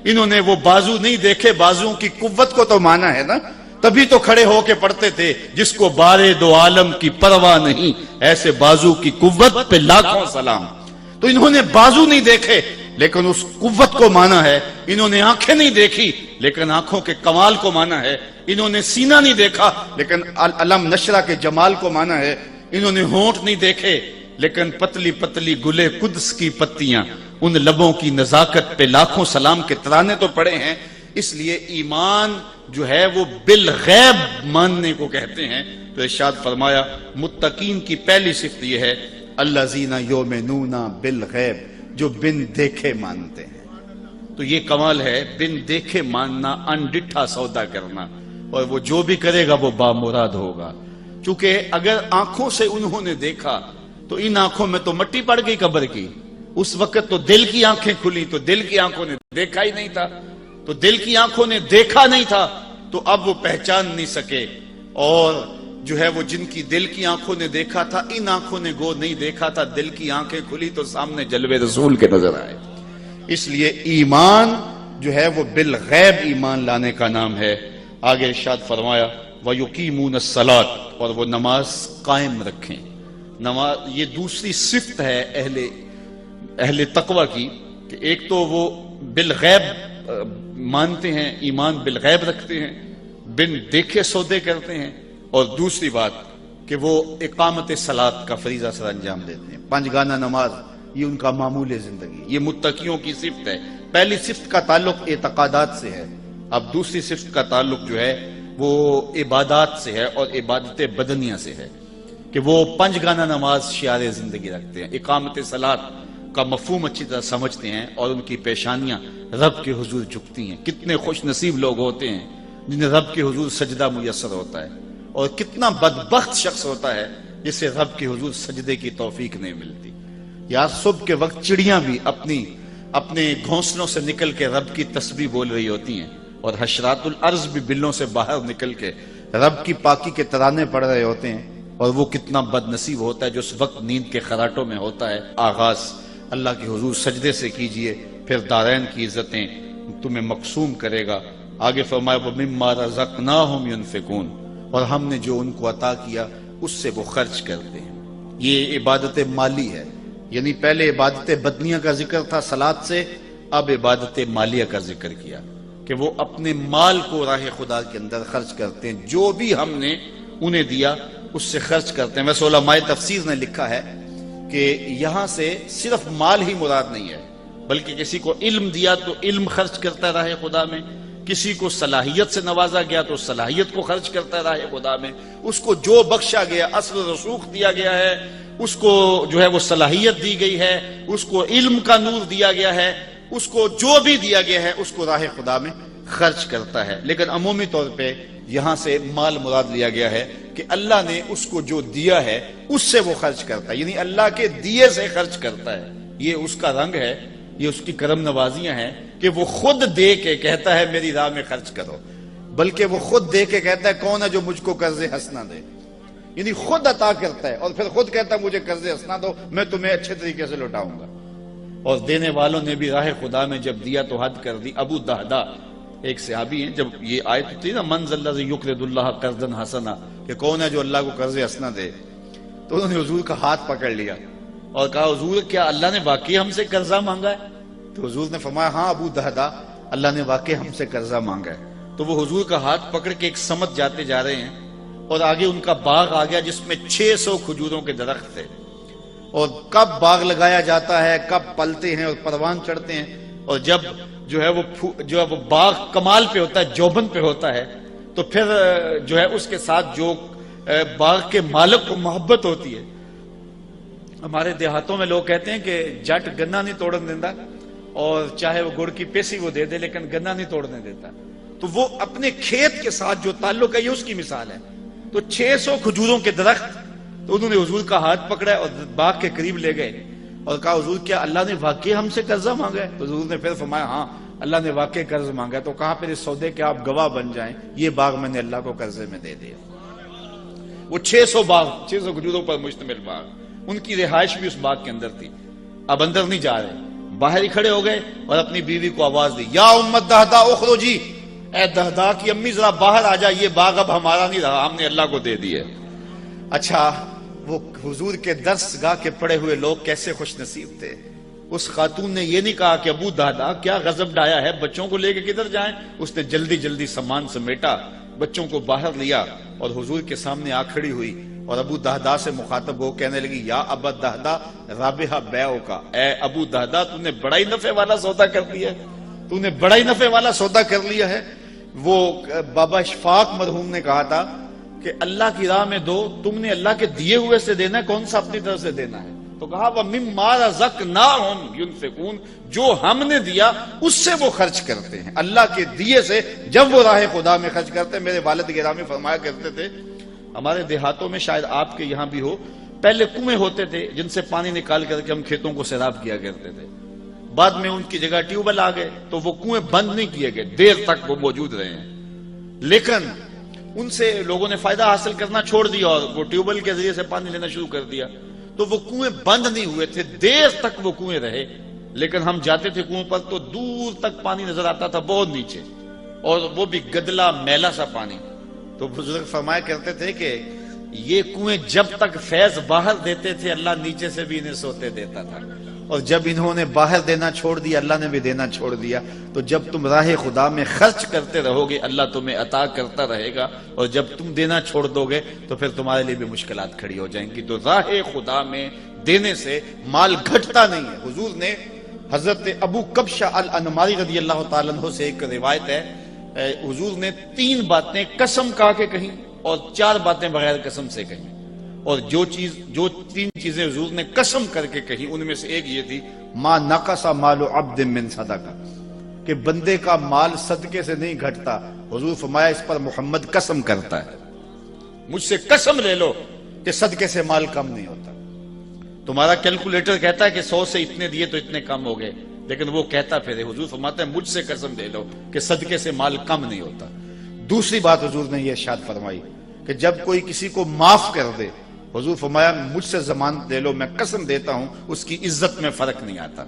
S2: انہوں نے وہ بازو نہیں دیکھے، بازوؤں کی قوت کو تو مانا ہے نا، تبھی تو کھڑے ہو کے پڑھتے تھے جس کو بارے دو عالم کی پرواہ نہیں، ایسے بازو کی قوت پہ لاکھوں سلام۔ تو انہوں نے بازو نہیں دیکھے لیکن اس قوت کو مانا ہے، انہوں نے آنکھیں نہیں دیکھی لیکن آنکھوں کے کمال کو مانا ہے، انہوں نے سینہ نہیں دیکھا لیکن علم نشرہ کے جمال کو مانا ہے، انہوں نے ہونٹ نہیں دیکھے لیکن پتلی پتلی گلے قدس کی پتیاں، ان لبوں کی نزاکت پہ لاکھوں سلام کے ترانے تو پڑے ہیں۔ اس لیے ایمان جو ہے وہ بالغیب ماننے کو کہتے ہیں۔ تو ارشاد فرمایا متقین کی پہلی صفت یہ ہے الذین یؤمنون بالغیب، جو بن دیکھے مانتے ہیں۔ تو یہ کمال ہے، بن دیکھے ماننا، انڈٹھا سودا کرنا، اور وہ جو بھی کرے گا وہ بامراد ہوگا۔ چونکہ اگر آنکھوں سے انہوں نے دیکھا تو ان آنکھوں میں تو مٹی پڑ گئی قبر کی، اس وقت تو دل کی آنکھیں کھلی، تو دل کی آنکھوں نے دیکھا ہی نہیں تھا، تو دل کی آنکھوں نے دیکھا نہیں تھا تو اب وہ پہچان نہیں سکے۔ اور جو ہے وہ جن کی دل کی آنکھوں نے دیکھا تھا، ان آنکھوں نے گو نہیں دیکھا تھا، دل کی آنکھیں کھلی تو سامنے جلوے رسول کے نظر آئے۔ اس لیے ایمان جو ہے وہ بالغیب ایمان لانے کا نام ہے۔ آگے ارشاد فرمایا وَيُقِيمُونَ الصَّلَاةَ، اور وہ نماز قائم رکھیں۔ نماز یہ دوسری صفت ہے اہل تقوی کی، کہ ایک تو وہ بالغیب مانتے ہیں، ایمان بالغیب رکھتے ہیں، بن دیکھے سودے کرتے ہیں، اور دوسری بات کہ وہ اقامت صلاۃ کا فریضہ سر انجام دیتے ہیں، 5 گانہ نماز، یہ ان کا معمول زندگی، یہ متقیوں کی صفت ہے۔ پہلی صفت کا تعلق اعتقادات سے ہے، اب دوسری صفت کا تعلق جو ہے وہ عبادات سے ہے، اور عبادت بدنیہ سے ہے، کہ وہ 5 گانہ نماز شعار زندگی رکھتے ہیں، اقامت صلاۃ کا مفہوم اچھی طرح سمجھتے ہیں، اور ان کی پیشانیاں رب کے حضور جھکتی ہیں۔ کتنے خوش نصیب لوگ ہوتے ہیں جنہیں رب کے حضور سجدہ میسر ہوتا ہے، اور کتنا بدبخت شخص ہوتا ہے جسے رب کے حضور سجدے کی توفیق نہیں ملتی۔ یا صبح کے وقت چڑیاں بھی اپنے گھونسلوں سے نکل کے رب کی تسبیح بول رہی ہوتی ہیں، اور حشرات الارض بھی بلوں سے باہر نکل کے رب کی پاکی کے ترانے پڑھ رہے ہوتے ہیں، اور وہ کتنا بد نصیب ہوتا ہے جو اس وقت نیند کے خراٹوں میں ہوتا ہے۔ آغاز اللہ کے حضور سجدے سے کیجئے، پھر دارین کی عزتیں تمہیں مقسوم کرے گا۔ آگے فرمایا وَمِمَّا رَزَقْنَاهُمْ يُنْفِقُونَ، اور ہم نے جو ان کو عطا کیا اس سے وہ خرچ کرتے ہیں۔ یہ عبادت مالی ہے، یعنی پہلے عبادت بدنیہ کا ذکر تھا صلاۃ سے، اب عبادت مالیہ کا ذکر کیا کہ وہ اپنے مال کو راہ خدا کے اندر خرچ کرتے ہیں، جو بھی ہم نے انہیں دیا اس سے خرچ کرتے ہیں۔ ویسے علماء تفسیر نے لکھا ہے کہ یہاں سے صرف مال ہی مراد نہیں ہے، بلکہ کسی کو علم دیا تو علم خرچ کرتا ہے راہ خدا میں، کسی کو صلاحیت سے نوازا گیا تو صلاحیت کو خرچ کرتا ہے راہ خدا میں، اس کو جو بخشا گیا، اصل رسوخ دیا گیا ہے، اس کو جو ہے وہ صلاحیت دی گئی ہے، اس کو علم کا نور دیا گیا ہے، اس کو جو بھی دیا گیا ہے اس کو راہ خدا میں خرچ کرتا ہے۔ لیکن عمومی طور پہ یہاں سے مال مراد لیا گیا ہے کہ اللہ نے اس کو جو دیا ہے اس سے وہ خرچ کرتا ہے، یعنی اللہ کے دیے سے خرچ کرتا ہے۔ یہ اس کا رنگ ہے، یہ اس کی کرم نوازیاں ہیں کہ وہ خود دے کے کہتا ہے میری راہ میں خرچ کرو، بلکہ وہ خود دے کے کہتا ہے کون ہے جو مجھ کو قرض حسنہ دے، یعنی خود عطا کرتا ہے اور پھر خود کہتا ہے مجھے قرض حسنہ دو، میں تمہیں اچھے طریقے سے لوٹاؤں گا۔ اور دینے والوں نے بھی راہ خدا میں جب دیا تو حد کر دی۔ ابو دہدا ایک صحابی ہیں، جب یہ آیت تھی نا من ذا الذی یقرض اللہ قرضا حسنا، کہ کون ہے جو اللہ کو قرض حسنہ دے، تو انہوں نے حضور کا ہاتھ پکڑ لیا اور کہا حضور کیا اللہ نے واقعی ہم سے قرضہ مانگا ہے؟ تو حضور نے فرمایا ہاں ابو دہدا، اللہ نے واقعی ہم سے قرضہ مانگا ہے۔ تو وہ حضور کا ہاتھ پکڑ کے ایک سمت جاتے جا رہے ہیں اور آگے ان کا باغ آ گیا جس میں 600 کھجوروں کے درخت تھے، اور کب باغ لگایا جاتا ہے، کب پلتے ہیں اور پروان چڑھتے ہیں، اور جب جو ہے وہ باغ کمال پہ ہوتا ہے، جوبن پہ ہوتا ہے، تو پھر جو ہے اس کے ساتھ جو باغ کے مالک کو محبت ہوتی ہے۔ ہمارے دیہاتوں میں لوگ کہتے ہیں کہ جٹ گنا نہیں توڑن دیتا، اور چاہے وہ گڑ کی پیسی وہ دے دے لیکن گنا نہیں توڑنے دیتا، تو وہ اپنے کھیت کے ساتھ جو تعلق ہے یہ اس کی مثال ہے۔ تو 600 کھجوروں کے درخت، تو انہوں نے حضور کا ہاتھ پکڑا اور باغ کے قریب لے گئے اور کہا حضور کیا اللہ نے واقعی ہم سے قرضہ مانگا ہے؟ تو حضور نے پھر فرمایا ہاں اللہ نے واقعی قرض مانگا ہے۔ تو کہا پھر اس سودے کے آپ گواہ بن جائیں، یہ باغ میں نے اللہ کو قرضے میں دے دیا۔ وہ 600 کھجوروں پر مشتمل باغ، ان کی رہائش بھی اس باغ کے اندر تھی۔ اب اندر نہیں جا رہے، باہر ہی کھڑے ہو گئے اور اپنی بیوی کو آواز دی یا امت دہدا اخرجی، اے دہدا کی امی ذرا باہر آ جا، یہ باغ اب ہمارا نہیں رہا، ہم نے اللہ کو دے دیا۔ اچھا وہ حضور کے درس گاہ کے پڑے ہوئے لوگ کیسے خوش نصیب تھے۔ اس خاتون نے یہ نہیں کہا کہ ابو دہدا کیا غضب ڈایا ہے، بچوں کو لے کے کدھر جائیں، اس نے جلدی جلدی سامان سمیٹا، بچوں کو باہر لیا اور حضور کے سامنے آ کھڑی ہوئی اور ابو دہدا سے مخاطب ہو کہنے لگی یا ابا دہدا رابحہ بیعو کا، اے ابو دہدا تو نے بڑا ہی نفع والا سودا کر لیا ہے، تو نے بڑا ہی نفع والا سودا کر لیا ہے۔ وہ بابا اشفاق مرحوم نے کہا تھا کہ اللہ کی راہ میں دو، تم نے اللہ کے دیے ہوئے سے دینا ہے، کون سا اپنی طرف سے دینا ہے؟ تو کہا وَمِمَّا رَزَقْنَاهُمْ يُنْفِقُونَ، جو ہم نے دیا اس سے وہ خرچ کرتے ہیں، اللہ کے دیے سے جب وہ راہ خدا میں خرچ کرتے ہیں۔ میرے والد گرامی فرمایا کرتے تھے، ہمارے دیہاتوں میں شاید آپ کے یہاں بھی ہو، پہلے کنویں ہوتے تھے جن سے پانی نکال کر کے ہم کھیتوں کو سیراب کیا کرتے تھے، بعد میں ان کی جگہ ٹیوبل آ گئے تو وہ کنویں بند نہیں کیے گئے، دیر تک وہ موجود رہے ہیں، لیکن ان سے لوگوں نے فائدہ حاصل کرنا چھوڑ دیا اور وہ ٹیوبل کے ذریعے سے پانی لینا شروع کر دیا، تو وہ کنویں بند نہیں ہوئے تھے، دیر تک وہ کنویں رہے، لیکن ہم جاتے تھے کنویں پر تو دور تک پانی نظر آتا تھا، بہت نیچے، اور وہ بھی گدلا میلا سا پانی۔ تو بزرگ فرمایا کرتے تھے کہ یہ کنویں جب تک فیض باہر دیتے تھے اللہ نیچے سے بھی انہیں سوتے دیتا تھا، اور جب انہوں نے باہر دینا چھوڑ دیا اللہ نے بھی دینا چھوڑ دیا۔ تو جب تم راہ خدا میں خرچ کرتے رہو گے اللہ تمہیں عطا کرتا رہے گا، اور جب تم دینا چھوڑ دو گے تو پھر تمہارے لیے بھی مشکلات کھڑی ہو جائیں گی۔ تو راہ خدا میں دینے سے مال گھٹتا نہیں ہے۔ حضور نے حضرت ابو کبشہ الانماری رضی اللہ تعالیٰ عنہ سے ایک روایت ہے، حضور نے 3 باتیں قسم کھا کے کہیں اور 4 باتیں بغیر قسم سے کہیں، اور جو 3 چیزیں حضور نے قسم کر کے کہی ان میں سے ایک یہ تھی ما نقص مال عبد من صدقہ، کہ بندے کا مال صدقے سے نہیں گھٹتا۔ حضور فرمایا اس پر محمد قسم کرتا ہے، مجھ سے قسم لے لو کہ صدقے سے مال کم نہیں ہوتا۔ تمہارا کیلکولیٹر کہتا ہے کہ 100 سے اتنے دیے تو اتنے کم ہو گئے، لیکن وہ کہتا پھر حضور فرماتا ہے مجھ سے قسم لے لو کہ صدقے سے مال کم نہیں ہوتا۔ دوسری بات حضور نے یہ ارشاد فرمائی کہ جب کوئی کسی کو معاف کر دے حضور فرمایا مجھ سے ضمانت لے لو، میں قسم دیتا ہوں اس کی عزت میں فرق نہیں آتا۔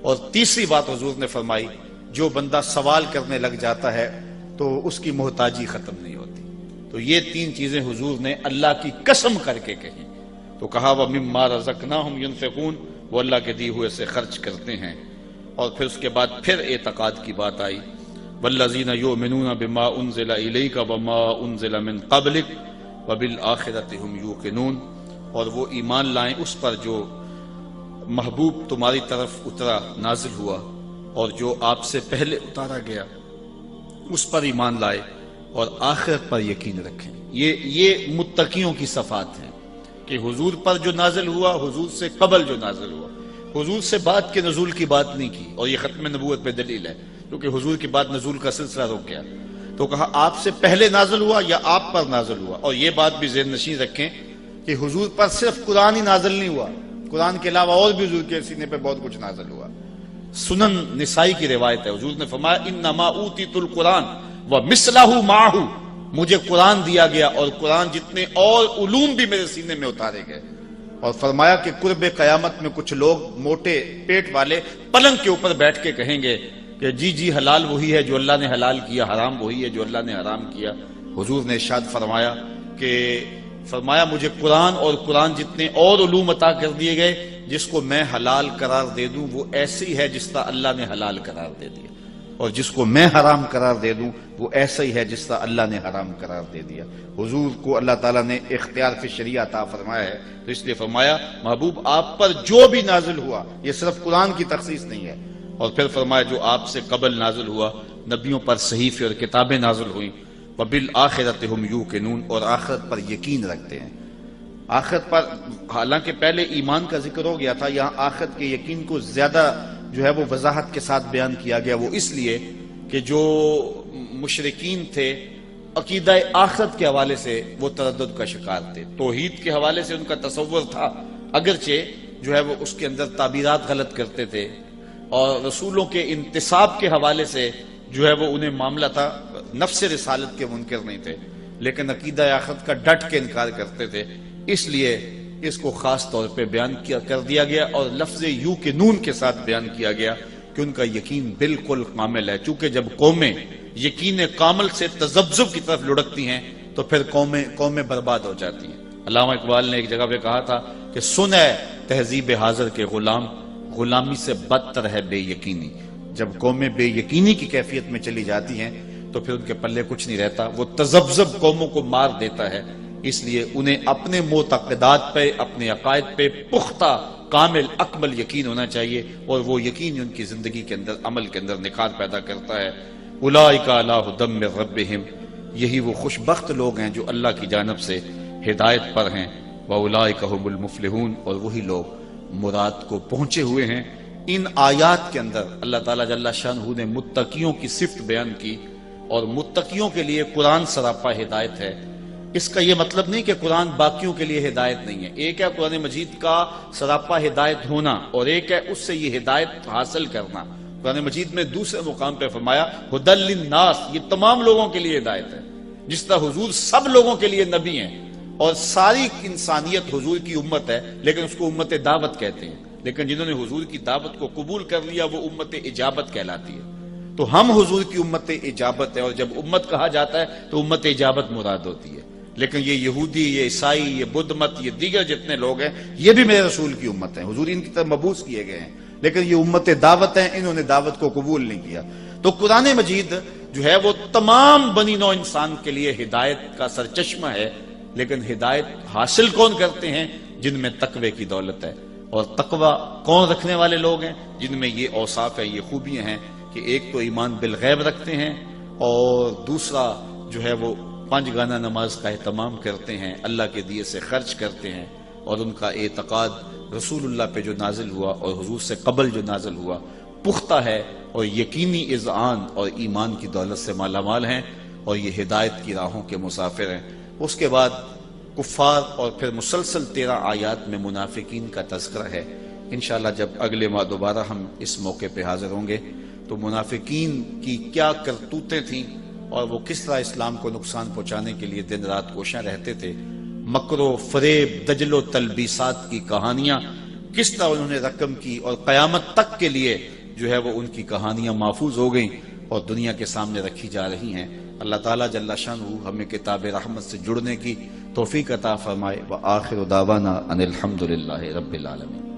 S2: اور تیسری بات حضور نے فرمائی، جو بندہ سوال کرنے لگ جاتا ہے تو اس کی محتاجی ختم نہیں ہوتی۔ تو یہ تین چیزیں حضور نے اللہ کی قسم کر کے کہی۔ تو کہا وَمِمَّا رَزَقْنَاهُمْ يُنْفِقُونَ، وہ اللہ کے دیے ہوئے سے خرچ کرتے ہیں۔ اور پھر اس کے بعد پھر اعتقاد کی بات آئی، وَالَّذِينَ يُؤْمِنُونَ بِمَا أُنزِلَ إِلَيْكَ وَمَا أُنزِلَ مِن قَبْلِكَ وَبِالْآخِرَةِ هُمْ يُوقِنُونَ، اور وہ ایمان لائیں اس پر جو محبوب تمہاری طرف اترا نازل ہوا اور جو آپ سے پہلے اتارا گیا اس پر ایمان لائے اور آخرت پر یقین رکھیں۔ یہ متقیوں کی صفات ہیں کہ حضور پر جو نازل ہوا، حضور سے قبل جو نازل ہوا، حضور سے بعد کے نزول کی بات نہیں کی، اور یہ ختم نبوت پہ دلیل ہے کیونکہ حضور کے بعد نزول کا سلسلہ رک گیا۔ تو کہا آپ سے پہلے نازل ہوا یا آپ پر نازل ہوا۔ اور یہ بات بھی ذہن نشین رکھیں کہ حضور پر صرف قرآن ہی نازل نہیں ہوا، قرآن کے علاوہ اور بھی حضور کے سینے پہ بہت کچھ نازل ہوا۔ سنن نسائی کی روایت ہے، حضور نے فرمایا انما اوتیت القرآن ومثلہ معہ، مجھے قرآن دیا گیا اور قرآن جتنے اور علوم بھی میرے سینے میں اتارے گئے۔ اور فرمایا کہ قرب قیامت میں کچھ لوگ موٹے پیٹ والے پلنگ کے اوپر بیٹھ کے کہیں گے کہ جی جی حلال وہی ہے جو اللہ نے حلال کیا، حرام وہی ہے جو اللہ نے حرام کیا۔ حضور نے ارشاد فرمایا کہ مجھے قرآن اور قرآن جتنے اور علوم عطا کر دیے گئے، جس کو میں حلال قرار دے دوں وہ ایسی ہے جس طرح اللہ نے حلال قرار دے دیا، اور جس کو میں حرام قرار دے دوں وہ ایسا ہی ہے جس طرح اللہ نے حرام قرار دے دیا۔ حضور کو اللہ تعالیٰ نے اختیار فی شریعہ عطا فرمایا ہے، تو اس لیے فرمایا محبوب آپ پر جو بھی نازل ہوا، یہ صرف قرآن کی تخصیص نہیں ہے۔ اور پھر فرمایا جو آپ سے قبل نازل ہوا، نبیوں پر صحیفے اور کتابیں نازل ہوئیں، وَبِالْآخِرَةِ هُمْ يُوقِنُونَ، اور آخرت پر یقین رکھتے ہیں۔ آخرت پر حالانکہ پہلے ایمان کا ذکر ہو گیا تھا، یہاں آخرت کے یقین کو زیادہ جو ہے وہ وضاحت کے ساتھ بیان کیا گیا۔ وہ اس لیے کہ جو مشرکین تھے عقیدہ آخرت کے حوالے سے وہ تردد کا شکار تھے، توحید کے حوالے سے ان کا تصور تھا، اگرچہ جو ہے وہ اس کے اندر تعبیرات غلط کرتے تھے، اور رسولوں کے انتصاب کے حوالے سے جو ہے وہ انہیں معاملہ تھا، نفس رسالت کے منکر نہیں تھے، لیکن عقیدہ آخرت کا ڈٹ کے انکار کرتے تھے۔ اس لیے اس کو خاص طور پہ بیان کر دیا گیا اور لفظ یوقنون کے ساتھ بیان کیا گیا کہ ان کا یقین بالکل کامل ہے۔ چونکہ جب قومیں یقین کامل سے تذبذب کی طرف لڑکتی ہیں تو پھر قومیں برباد ہو جاتی ہیں۔ علامہ اقبال نے ایک جگہ پہ کہا تھا کہ سن ہے تہذیب حاضر کے غلام، غلامی سے بدتر ہے بے یقینی۔ جب قومیں بے یقینی کی کیفیت میں چلی جاتی ہیں تو پھر ان کے پلے کچھ نہیں رہتا، وہ تذبذب قوموں کو مار دیتا ہے۔ اس لیے انہیں اپنے معتقدات پہ، اپنے عقائد پہ پختہ کامل اکمل یقین ہونا چاہیے، اور وہ یقین ان کی زندگی کے اندر، عمل کے اندر نکھار پیدا کرتا ہے۔ اولئک علی ھدی من ربہم، یہی وہ خوش بخت لوگ ہیں جو اللہ کی جانب سے ہدایت پر ہیں۔ واولئک ھم المفلحون، اور وہی لوگ مراد کو پہنچے ہوئے ہیں۔ ان آیات کے اندر اللہ تعالیٰ جل شانہ نے متقیوں کی صفت بیان کی، اور متقیوں کے لیے قرآن سراپا ہدایت ہے۔ اس کا یہ مطلب نہیں کہ قرآن باقیوں کے لیے ہدایت نہیں ہے۔ ایک ہے قرآن مجید کا سراپا ہدایت ہونا، اور ایک ہے اس سے یہ ہدایت حاصل کرنا۔ قرآن مجید میں دوسرے مقام پہ فرمایا ھدی للناس، یہ تمام لوگوں کے لیے ہدایت ہے۔ جس طرح حضور سب لوگوں کے لیے نبی ہیں اور ساری انسانیت حضور کی امت ہے، لیکن اس کو امت دعوت کہتے ہیں، لیکن جنہوں نے حضور کی دعوت کو قبول کر لیا وہ امت اجابت کہلاتی ہے۔ تو ہم حضور کی امت اجابت ہے، اور جب امت کہا جاتا ہے تو امت اجابت مراد ہوتی ہے۔ لیکن یہ یہودی، یہ عیسائی، یہ بدھ مت، یہ دیگر جتنے لوگ ہیں یہ بھی میرے رسول کی امت ہیں، حضور ان کی طرف مبعوث کیے گئے ہیں، لیکن یہ امت دعوت ہیں، انہوں نے دعوت کو قبول نہیں کیا۔ تو قرآن مجید جو ہے وہ تمام بنی نوع انسان کے لیے ہدایت کا سرچشمہ ہے، لیکن ہدایت حاصل کون کرتے ہیں؟ جن میں تقوی کی دولت ہے۔ اور تقوی کون رکھنے والے لوگ ہیں؟ جن میں یہ اوصاف ہے، یہ خوبیاں ہیں کہ ایک تو ایمان بالغیب رکھتے ہیں، اور دوسرا جو ہے وہ 5 گانہ نماز کا اہتمام کرتے ہیں، اللہ کے دیے سے خرچ کرتے ہیں، اور ان کا اعتقاد رسول اللہ پہ جو نازل ہوا اور حضور سے قبل جو نازل ہوا پختہ ہے، اور یقینی اذعان اور ایمان کی دولت سے مالا مال ہیں، اور یہ ہدایت کی راہوں کے مسافر ہیں۔ اس کے بعد کفار، اور پھر مسلسل 13 آیات میں منافقین کا تذکرہ ہے۔ انشاءاللہ جب اگلے ماہ دوبارہ ہم اس موقع پہ حاضر ہوں گے تو منافقین کی کیا کرتوتیں تھیں اور وہ کس طرح اسلام کو نقصان پہنچانے کے لیے دن رات کوشاں رہتے تھے، مکر و فریب، دجل و تلبیسات کی کہانیاں کس طرح انہوں نے رقم کی، اور قیامت تک کے لیے جو ہے وہ ان کی کہانیاں محفوظ ہو گئیں اور دنیا کے سامنے رکھی جا رہی ہیں۔ اللہ تعالیٰ جل شانہ ہمیں کتاب رحمت سے جڑنے کی توفیق عطا فرمائے۔ وآخر دعوانا ان الحمد للہ رب العالمین۔